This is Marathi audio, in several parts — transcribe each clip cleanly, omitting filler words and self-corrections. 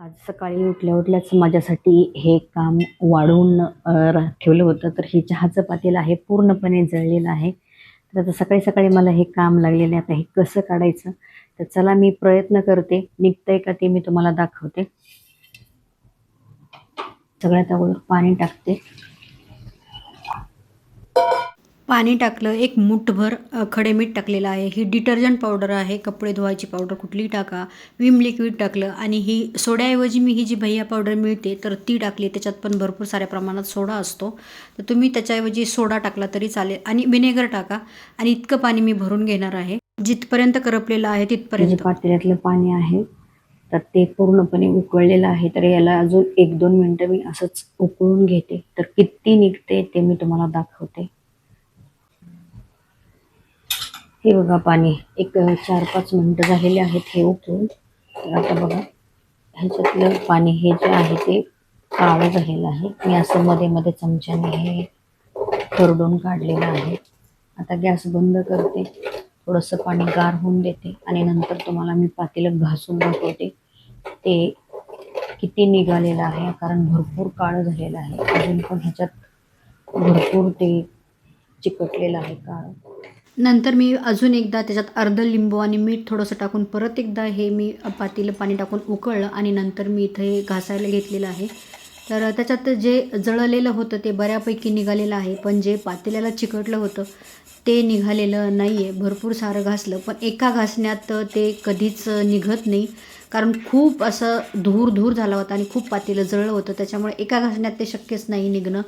आज सकाळी उठल्या-उठल्याच माझ्यासाठी हे काम वाढवून ठेवलं होतं. तर हे चहाचं पातेलं आहे, पूर्णपणे जळलेलं आहे. तर आता सकाळी-सकाळी मला हे काम लागलेलं आहे. आता हे कसं काढायचं? तर चला मी प्रयत्न करते. निघतंय का ते मी तुम्हाला दाखवते. सगळ्यात अगोदर पाणी टाकते. पाणी टाकलं, एक मूठभर खडे मीठ टाकलेलं आहे. ही डिटर्जंट पावडर आहे, कपडे धुवायची पावडर कुठलीही टाका. विम लिक्विड टाकलं आणि ही सोड्याऐवजी मी ही जी भैया पावडर मिळते तर ती टाकली. त्याच्यात पण भरपूर साऱ्या प्रमाणात सोडा असतो, तर तुम्ही त्याच्याऐवजी सोडा टाकला तरी चालेल आणि व्हिनेगर टाका. आणि इतकं पाणी मी भरून घेणार आहे, जिथपर्यंत करपलेलं आहे तिथपर्यंत. पातेल्यातलं पाणी आहे तर ते पूर्णपणे उकळलेलं आहे. तर याला अजून 1-2 मिनटं मी असंच उकळून घेते. तर किती निघते ते मी तुम्हाला दाखवते. हे बघा पाणी एक 4-5 मिनटं झालेले आहेत हे उकळून. तर आता बघा ह्याच्यातलं पाणी हे जे आहे ते काळं झालेलं आहे. मी असं मध्ये-मध्ये चमच्याने हे खरडून काढलेलं आहे. आता गॅस बंद करते. थोडंसं पाणी गार होऊन देते आणि नंतर तुम्हाला मी पातेलं घासून दाखवते ते किती निघालेलं आहे. कारण भरपूर काळं झालेलं आहे. अजून पण ह्याच्यात भरपूर ते चिकटलेलं आहे काळं. नंतर मी अजून एकदा त्याच्यात अर्ध लिंबू आणि मीठ थोडंसं टाकून परत एकदा हे मी पातेलं पाणी टाकून उकळलं आणि नंतर मी इथे घासायला घेतलेलं आहे. तर त्याच्यात जे जळलेलं होतं ते बऱ्यापैकी निघालेलं आहे, पण जे पातेल्याला चिकटलं होतं ते निघालेलं नाही आहे. भरपूर सारं घासलं पण एका घासण्यात ते कधीच निघत नाही, कारण खूप असं धूर झाला होता आणि खूप पातेलं जळलं होतं. त्याच्यामुळे एका घासण्यात ते शक्यच नाही निघणं.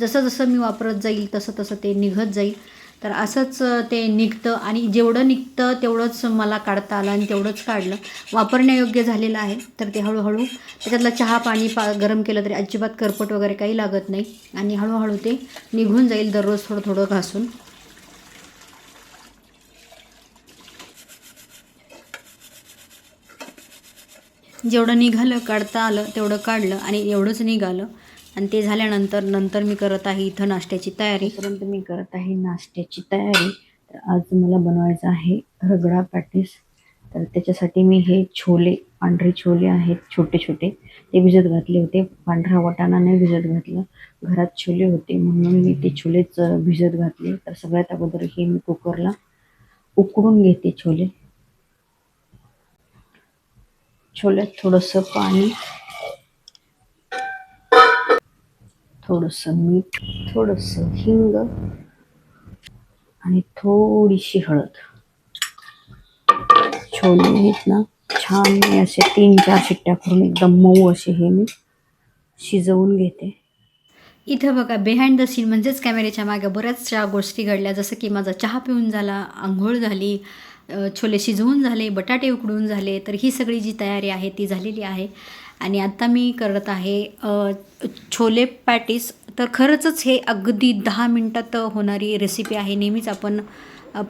जसं जसं मी वापरत जाईल तसं तसं ते निघत जाईल. तर असंच ते निघतं आणि जेवढं निघतं तेवढंच मला काढता आलं आणि तेवढंच काढलं. वापरण्यायोग्य झालेलं आहे. तर ते हळूहळू त्याच्यातलं चहा पाणी गरम केलं तरी अजिबात करपट वगैरे काही लागत नाही आणि हळूहळू ते निघून जाईल दररोज थोडं थोडं घासून. जेवढं निघालं काढता आलं तेवढं काढलं आणि एवढंच निघालं. आणि ते झाल्यानंतर मी करत आहे इथं नाश्त्याची तयारी. तोपर्यंत मी करत आहे नाश्त्याची तयारी. तर आज मला बनवायचं आहे रगडा पॅटीस. तर त्याच्यासाठी मी हे छोले, पांढरे छोले आहेत छोटे छोटे, ते भिजत घातले होते. पांढरा वाटाणा नाही भिजत घातलं, घरात छोले होते म्हणून मी ते छोलेच भिजत घातले. तर सगळ्यात अगोदर हे मी कुकरला उकडून घेते छोले. छोल्यात थोडंसं पाणी, थोडंसं मीठ, थोडंसं हिंग आणि थोडीशी हळद. छोले आहेत ना छान मी असे 3-4 शिट्ट्या करून एकदम मऊ असे हे मी शिजवून घेते. इथं बघा बिहाइंड द सीन म्हणजेच कॅमेऱ्याच्या मागे बऱ्याचशा गोष्टी घडल्या. जसं की माझा चहा पिऊन झाला, अंघोळ झाली, छोले शिजवून झाले, बटाटे उकडून झाले. तर ही सगळी जी तयारी आहे ती झालेली आहे आणि आता मी करत आहे छोले पॅटीस. तर खरंच हे अगदी 10 मिनटात होणारी रेसिपी आहे. नेहमीच आपण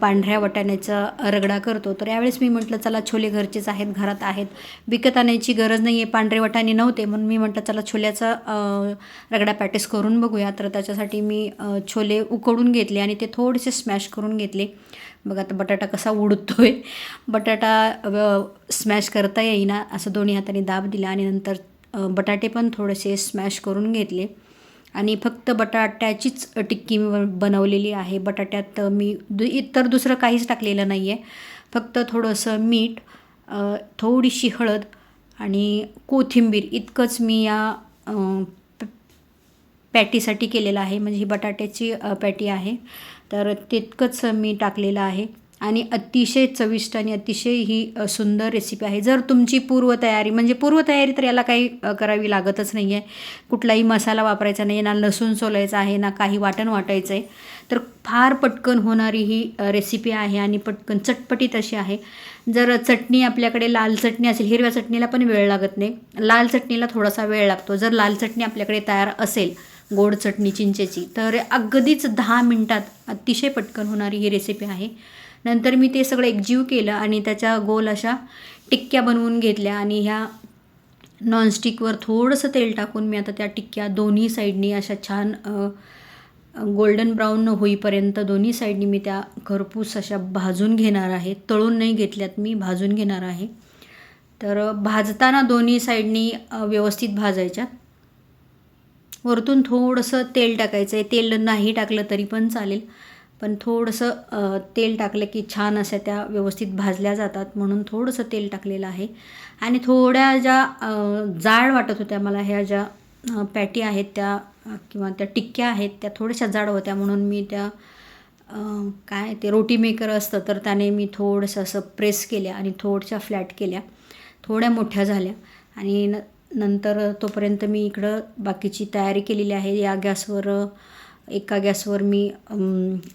पांढऱ्या वाटाण्याचा रगडा करतो, तर यावेळेस मी म्हटलं चला छोले घरचेच आहेत, घरात आहेत, विकत आणायची गरज नाही आहे. पांढरे वाटाणे नव्हते म्हणून मी म्हटलं चला छोल्याचा रगडा पॅटीस करून बघूया. तर त्याच्यासाठी मी छोले उकडून घेतले आणि ते थोडेसे स्मॅश करून घेतले. बघा आता बटाटा कसा उडतोय. बटाटा स्मॅश करता येईना, असं दोन्ही हाताने दाब दिला आणि नंतर बटाटे पण थोडेसे स्मॅश करून घेतले आणि फक्त बटाट्याचीच टिक्की बनवलेली आहे. बटाट्यात मी इतर दुसरं काहीच टाकलेलं नाही आहे. फक्त थोडंसं मीठ, थोडीशी हळद आणि कोथिंबीर इतकंच मी या पॅटीसाठी केलेलं आहे. म्हणजे ही बटाट्याची पॅटी आहे, तर तितकंच मी टाकलेलं आहे आणि अतिशय चविष्ट आणि अतिशय ही सुंदर रेसिपी आहे. जर तुमची पूर्वतयारी तर याला काही करावी लागतच नाही आहे. कुठलाही मसाला वापरायचा नाही आहे, ना लसूण सोलायचा आहे, ना काही वाटण वाटायचं आहे. तर फार पटकन होणारी ही रेसिपी आहे आणि पटकन चटपटीत अशी आहे. जर चटणी आपल्याकडे लाल चटणी असेल, हिरव्या चटणीला पण वेळ लागत नाही, लाल चटणीला थोडासा वेळ लागतो. जर लाल चटणी आपल्याकडे तयार असेल, गोड चटणी चिंचेची, तर अगदीच 10 मिनटात अतिशय पटकन होणारी ही रेसिपी आहे. नंतर मी ते सगळं एकजीव केलं आणि त्याच्या गोल अशा टिक्क्या बनवून घेतल्या आणि ह्या नॉनस्टिकवर थोडंसं तेल टाकून मी आता त्या टिक्क्या दोन्ही साईडनी अशा छान गोल्डन ब्राऊन होईपर्यंत दोन्ही साईडनी मी त्या खरपूस अशा भाजून घेणार आहे. तळून नाही घेतल्यात मी, भाजून घेणार आहे. तर भाजताना दोन्ही साईडनी व्यवस्थित भाजायच्या. वरतून थोडंसं तेल टाकायचं आहे. तेल नाही टाकलं तरी पण चालेल, पण थोडंसं तेल टाकलं की छान अशा त्या व्यवस्थित भाजल्या जातात, म्हणून थोडंसं तेल टाकलेलं आहे. आणि थोड्या ज्या जाड वाटत होत्या मला ह्या ज्या पॅटी आहेत त्या किंवा त्या टिक्क्या आहेत त्या थोड्याशा जाड होत्या, म्हणून मी त्या काय ते रोटी मेकर असतं तर त्याने मी थोडंसं असं प्रेस केल्या आणि थोड्याशा फ्लॅट केल्या, थोड्या मोठ्या झाल्या. आणि नंतर तोपर्यंत मी इकडं बाकीची तयारी केलेली आहे. या गॅसवर एका गॅसवर मी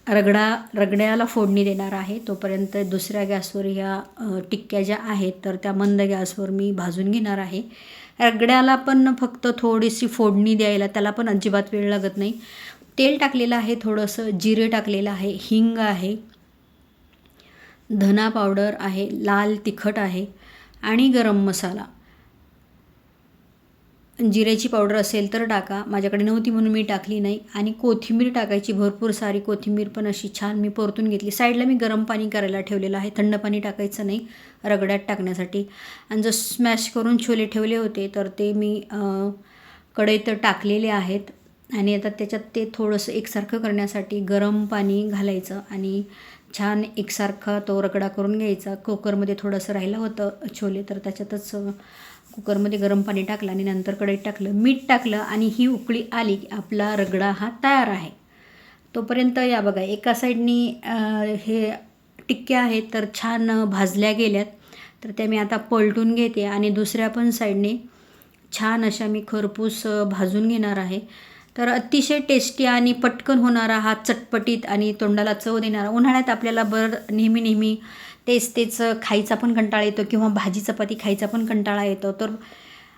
रगड्याला फोडणी देणार आहे. तोपर्यंत दुसऱ्या गॅसवर ह्या टिक्क्या ज्या आहेत तर त्या मंद गॅसवर मी भाजून घेणार आहे. रगड्याला पण फक्त थोडीशी फोडणी द्यायला, त्याला पण अजिबात वेळ लागत नाही. तेल टाकलेलं आहे, थोडंसं जिरे टाकलेलं आहे, हिंग आहे, धना पावडर आहे, लाल तिखट आहे आणि गरम मसाला. जिऱ्याची पावडर असेल तर टाका, माझ्याकडे नव्हती म्हणून मी टाकली नाही. आणि कोथिंबीर टाकायची, भरपूर सारी कोथिंबीर पण अशी छान मी परतून घेतली. साईडला मी गरम पाणी करायला ठेवलेलं आहे, थंड पाणी टाकायचं नाही रगड्यात टाकण्यासाठी. आणि जर स्मॅश करून छोले ठेवले होते तर ते मी कढईत टाकलेले आहेत. आणि आता त्याच्यात ते थोडंसं एकसारखं करण्यासाठी गरम पाणी घालायचं आणि छान एकसारखा तो रगडा करून घ्यायचा. कुकरमध्ये थोडंसं राहिलं होतं छोले तर त्याच्यातच कुकरमध्ये गरम पाणी टाकलं आणि नंतर कढईत टाकलं, मीठ टाकलं आणि ही उकळी आली की आपला रगडा हा तयार आहे. तोपर्यंत या बघा एका साईडनी हे टिक्क्या आहेत तर छान भाजल्या गेल्यात, तर त्या मी आता पलटून घेते आणि दुसऱ्या पण साईडने छान अशा मी खरपूस भाजून घेणार आहे. तर अतिशय टेस्टी आणि पटकन होणारा हा चटपटीत आणि तोंडाला चव देणारा, उन्हाळ्यात आपल्याला नेहमी तेच खायचा पण कंटाळा येतो किंवा भाजी चपाती खायचा पण कंटाळा येतो. तर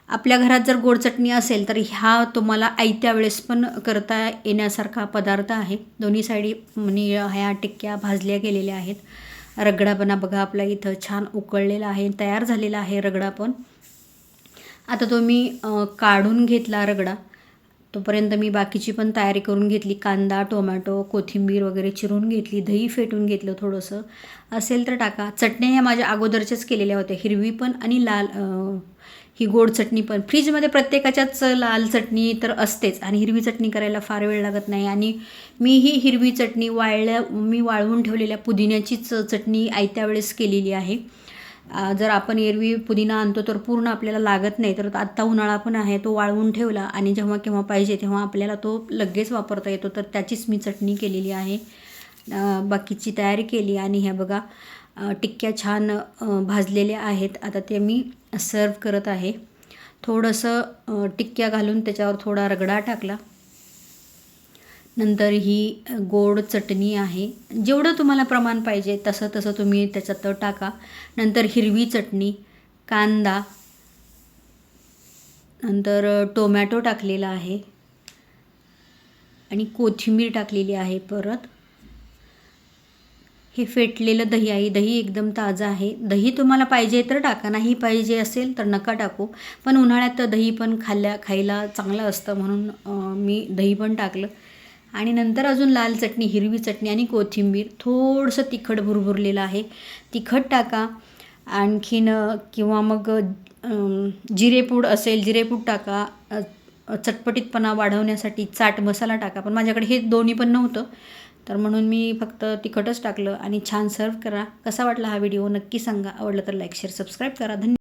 आपल्या घरात जर गोड चटणी असेल तर ह्या तुम्हाला आयत्या वेळेस पण करता येण्यासारखा पदार्थ आहे. दोन्ही साईडी ह्या टिक्क्या भाजल्या गेलेल्या आहेत. रगडा पण बघा आपला इथं छान उकळलेला आहे, तयार झालेला आहे रगडा पण. आता तो मी काढून घेतला रगडा. तोपर्यंत मी बाकीची पण तयारी करून घेतली. कांदा, टोमॅटो, कोथिंबीर वगैरे चिरून घेतली, दही फेटून घेतलं थोडंसं, असेल तर टाका. चटण्या ह्या माझ्या अगोदरच्याच केलेल्या होत्या, हिरवी पण आणि लाल ही गोड चटणी पण. फ्रीजमध्ये प्रत्येकाच्याच लाल चटणी तर असतेच आणि हिरवी चटणी करायला फार वेळ लागत नाही. आणि मी ही हिरवी चटणी वाळवून ठेवलेल्या पुदिन्याचीच चटणी आयत्या वेळेस केलेली आहे. जर आपण एरवी पुदिना आणतो तर पूर्ण आपल्याला लागत नाही, तर आत्ता उन्हाळा पण आहे, तो वाळवून ठेवला आणि जेव्हा केव्हा पाहिजे तेव्हा आपल्याला तो लगेच वापरता येतो, तर त्याचीच मी चटणी केलेली आहे. बाकीची तयारी केली आणि ह्या बघा टिक्क्या छान भाजलेल्या आहेत. आता ते मी सर्व करत आहे. थोडंसं टिक्क्या घालून त्याच्यावर थोडा रगडा टाकला. नंतर ही गोड चटणी आहे, जेवढं तुम्हाला प्रमाण पाहिजे तसं तुम्ही त्याच्यात टाका. नंतर हिरवी चटणी, कांदा, नंतर टोमॅटो टाकलेला आहे आणि कोथिंबीर टाकलेली आहे. परत हे फेटलेलं दही आहे, दही एकदम ताजं आहे. दही तुम्हाला पाहिजे तर टाका, नाही पाहिजे असेल तर नका टाकू, पण उन्हाळ्यात दही पण खायला चांगलं असतं म्हणून मी दही पण टाकलं. आणि नंतर अजून लाल चटणी, हिरवी चटणी आणि कोथिंबीर, थोडंसं तिखट भुरभुरलेलं आहे, तिखट टाका. आणखीन किंवा मग जिरेपूड असेल जिरेपूड टाका, चटपटीतपणा वाढवण्यासाठी चाट मसाला टाका. पण माझ्याकडे हे दोन्ही पण नव्हतं तर म्हणून मी फक्त तिखटच टाकलं आणि छान सर्व करा. कसा वाटला हा व्हिडिओ नक्की सांगा. आवडलं तर लाईक शेअर सबस्क्राईब करा. धन्यवाद.